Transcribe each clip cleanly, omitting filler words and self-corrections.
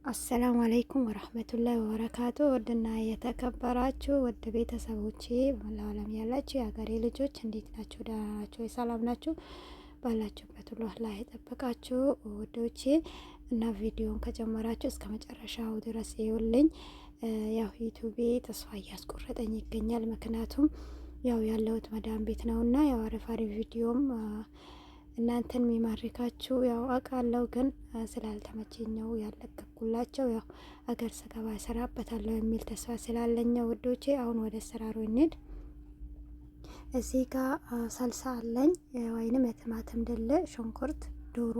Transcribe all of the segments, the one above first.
አሰላሙ አለይኩም ወረህመቱላሂ ወበረካቱ። ውድና የተከበራችሁ ውድ ቤተሰቦቼ በመላው ዓለም ያላችሁ የሀገሬ ልጆች እንዴት ናችሁ? ደህና ናችሁ? ሰላም ናችሁ? ባላችሁበት ሁሉ አላህ ይጠብቃችሁ ውዶቼ። እና ቪዲዮን ከጀመራችሁ እስከ መጨረሻው ድረስ ይውልኝ። ያው ዩቲዩቤ ተስፋ እያስቆረጠኝ ይገኛል። ምክንያቱም ያው ያለሁት መዳም ቤት ነውና ያው አሪፍ ቪዲዮም እናንተን የሚማርካችሁ ያው አውቃለሁ፣ ግን ስላልተመቸኝ ነው ያለቀኩላቸው። ያው አገር ስገባ እሰራበታለሁ የሚል ተስፋ ስላለኝ ውዶቼ፣ አሁን ወደ አሰራሩ እንሂድ። እዚህ ጋር ሰልሳ አለኝ ወይንም የቲማቲም ድል፣ ሽንኩርት፣ ዶሮ፣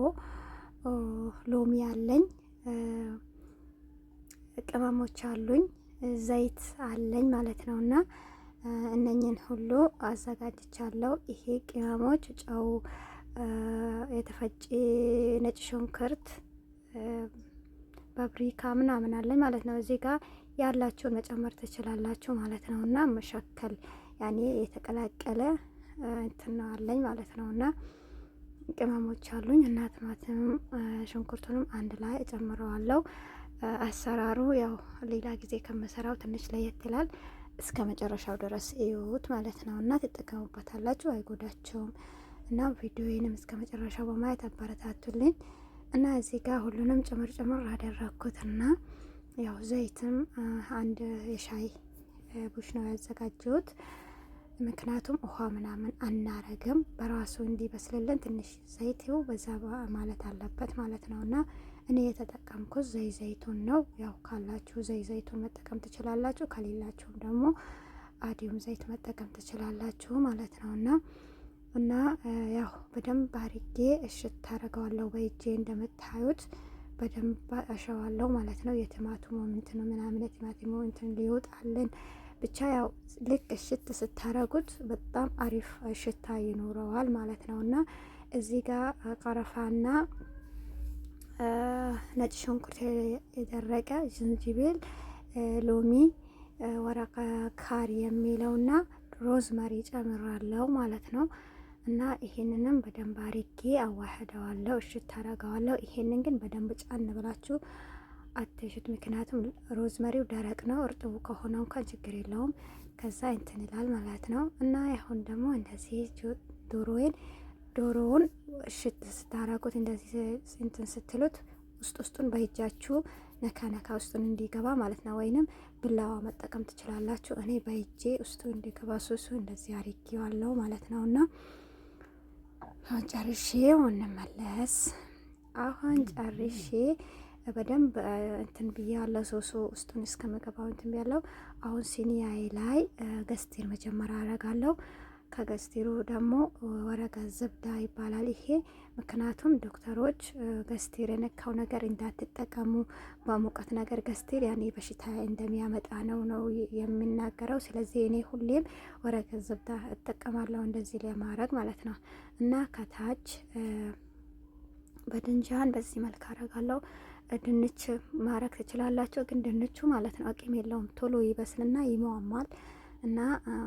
ሎሚ አለኝ፣ ቅመሞች አሉኝ፣ ዘይት አለኝ ማለት ነውና እነኝን ሁሉ አዘጋጅቻለሁ። ይሄ ቅመሞች ጨው፣ የተፈጨ ነጭ ሽንኩርት፣ ፓፕሪካ ምናምን አለኝ ማለት ነው። እዚህ ጋር ያላችሁን መጨመር ትችላላችሁ ማለት ነው። እና መሸከል ያኔ የተቀላቀለ እንትን አለኝ ማለት ነው። እና ቅመሞች አሉኝ እና ቲማቲም ሽንኩርቱንም አንድ ላይ እጨምረዋለሁ። አሰራሩ ያው ሌላ ጊዜ ከምሰራው ትንሽ ለየት ይላል። እስከ መጨረሻው ድረስ እዩት ማለት ነው እና ትጠቀሙበታላችሁ፣ አይጎዳቸውም። እና ቪዲዮዬንም እስከ መጨረሻው በማየት አበረታቱልኝ። እና እዚህ ጋር ሁሉንም ጭምር አደረኩትና ያው ዘይትም አንድ የሻይ ቡሽ ነው ያዘጋጀሁት። ምክንያቱም ውሃ ምናምን አናረግም፣ በራሱ እንዲበስልልን ትንሽ ዘይት በዛ ማለት አለበት ማለት ነው። እና እኔ የተጠቀምኩት ዘይቱን ነው። ያው ካላችሁ ዘይቱን መጠቀም ትችላላችሁ፣ ከሌላችሁም ደግሞ አዲዩም ዘይት መጠቀም ትችላላችሁ ማለት ነው። እና ያው በደንብ አርጌ እሽት አደርገዋለሁ በእጄ እንደምታዩት በደንብ አሸዋለሁ ማለት ነው። የቲማቲሙ እንትን ምናምን የቲማቲሙ እንትን ሊወጣልን ብቻ ያው ልክ እሽት ስታረጉት በጣም አሪፍ ሽታ ይኖረዋል ማለት ነው። እና እዚህ ጋር ቀረፋና ነጭ ሽንኩርት የደረቀ፣ ዝንጅብል፣ ሎሚ፣ ወረቀ ካሪ የሚለውና ሮዝመሪ ጨምራለሁ ማለት ነው። እና ይሄንንም በደንብ አርጌ አዋህደዋለሁ፣ እሽት አረጋዋለሁ። ይሄንን ግን በደንብ ጫን ብላችሁ አትሽት፣ ምክንያቱም ሮዝመሪው ደረቅ ነው። እርጥቡ ከሆነ እንኳን ችግር የለውም፣ ከዛ እንትን ይላል ማለት ነው። እና አሁን ደግሞ እንደዚህ ዶሮውን እሽት ስታረጉት እንደዚህ እንትን ስትሉት ውስጡን በእጃችሁ ነካ ውስጡን እንዲገባ ማለት ነው። ወይንም ብላዋ መጠቀም ትችላላችሁ። እኔ በእጄ ውስጡ እንዲገባ ሱሱ እንደዚህ አርጌዋለሁ ማለት ነው። እና ጨርሼ እንመለስ። አሁን ጨርሼ በደንብ እንትን ብያለሁ። ሶሱ ውስጡን እስከመገባው እንትን ብያለሁ። አሁን ሲኒያዬ ላይ ገስቲር መጀመሪያ አረጋለሁ። ከገስቲሩ ደግሞ ወረቀ ዝብዳ ይባላል ይሄ። ምክንያቱም ዶክተሮች ገስቲር የነካው ነገር እንዳትጠቀሙ፣ በሙቀት ነገር ገስቲር ያኔ በሽታ እንደሚያመጣ ነው የሚናገረው። ስለዚህ እኔ ሁሌም ወረቀ ዝብዳ እጠቀማለሁ እንደዚህ ለማድረግ ማለት ነው። እና ከታች በድንጃን በዚህ መልክ አረጋለሁ። ድንች ማረግ ትችላላችሁ፣ ግን ድንቹ ማለት ነው አቅም የለውም፣ ቶሎ ይበስልና ይሟሟል። እና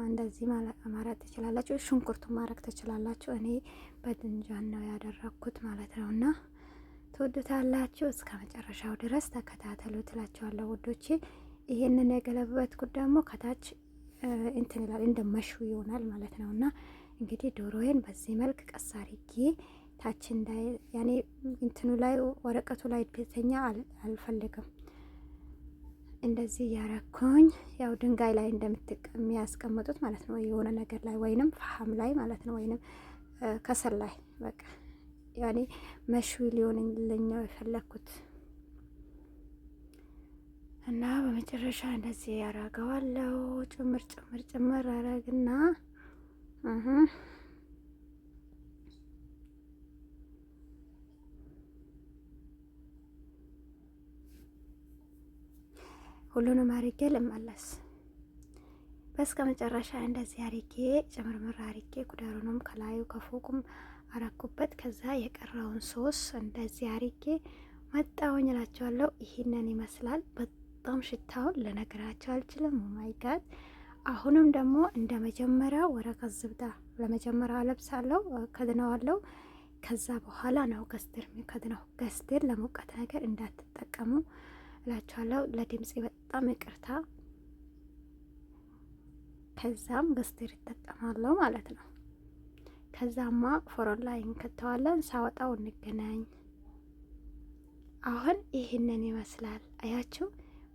እንደዚህ ማረግ ትችላላችሁ። ሽንኩርቱን ማረግ ትችላላችሁ። እኔ በድንጃን ነው ያደረኩት ማለት ነው። እና ትወዱታላችሁ። እስከ መጨረሻው ድረስ ተከታተሉ ትላችኋለሁ ውዶቼ። ይሄንን የገለበትኩት ደግሞ ከታች እንትን ይላል እንደ መሹ ይሆናል ማለት ነው። እና እንግዲህ ዶሮዬን በዚህ መልክ ቀስ አርጌ ታች እንዳይ ያኔ እንትኑ ላይ ወረቀቱ ላይ ቤተኛ አልፈልግም። እንደዚህ ያረኩኝ ያው ድንጋይ ላይ እንደሚያስቀምጡት ማለት ነው፣ የሆነ ነገር ላይ ወይንም ፈሐም ላይ ማለት ነው፣ ወይንም ከሰል ላይ በቃ ያኔ መሽዊ ሊሆንልኝ ነው የፈለኩት። እና በመጨረሻ እንደዚህ ያረገዋለሁ። ጭምር አረግና ሁሉንም አርጌ ልመለስ። በስከ መጨረሻ እንደዚህ አርጌ ጨምርምር አርጌ ጉዳሩንም ከላዩ ከፎቁም አረኩበት። ከዛ የቀረውን ሶስ እንደዚህ አርጌ መጣውኝ እላቸዋለሁ። ይሄንን ይመስላል። በጣም ሽታውን ልነግራቸው አልችልም። ኦማይ ጋድ። አሁንም ደግሞ እንደ መጀመሪያ ወረቀ ዝብዳ ለመጀመሪያ አለብሳለሁ፣ ከድነዋለሁ። ከዛ በኋላ ነው ገስቲር የሚከድነው። ገስቲር ለሙቀት ነገር እንዳትጠቀሙ እላችኋለሁ። ለድምፄ በጣም ይቅርታ። ከዛም ገስቴር ይጠቀማለሁ ማለት ነው። ከዛማ ፎሮን ላይ እንከተዋለን። ሳወጣው እንገናኝ። አሁን ይህንን ይመስላል። አያችሁ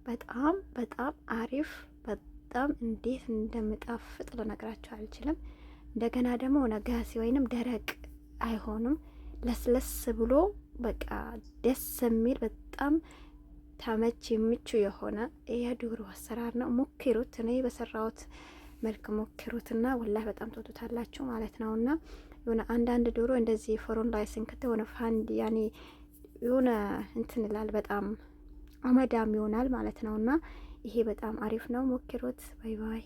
በጣም በጣም አሪፍ፣ በጣም እንዴት እንደምጣፍጥ ልነግራችሁ አልችልም። እንደገና ደግሞ ነጋሲ ወይንም ደረቅ አይሆንም። ለስለስ ብሎ በቃ ደስ የሚል በጣም ተመች ምቹ የሆነ የዶሮ አሰራር ነው። ሞክሩት። እኔ በሰራሁት መልክ ሞክሩትና ወላሂ በጣም ትወዱታላችሁ ማለት ነውና የሆነ አንዳንድ ዶሮ እንደዚህ ፎሮን ላይ ስንከተ የሆነ ፋንድ ያኔ የሆነ እንትን ይላል፣ በጣም አመዳም ይሆናል ማለት ነውና ይሄ በጣም አሪፍ ነው። ሞክሩት። ባይ ባይ።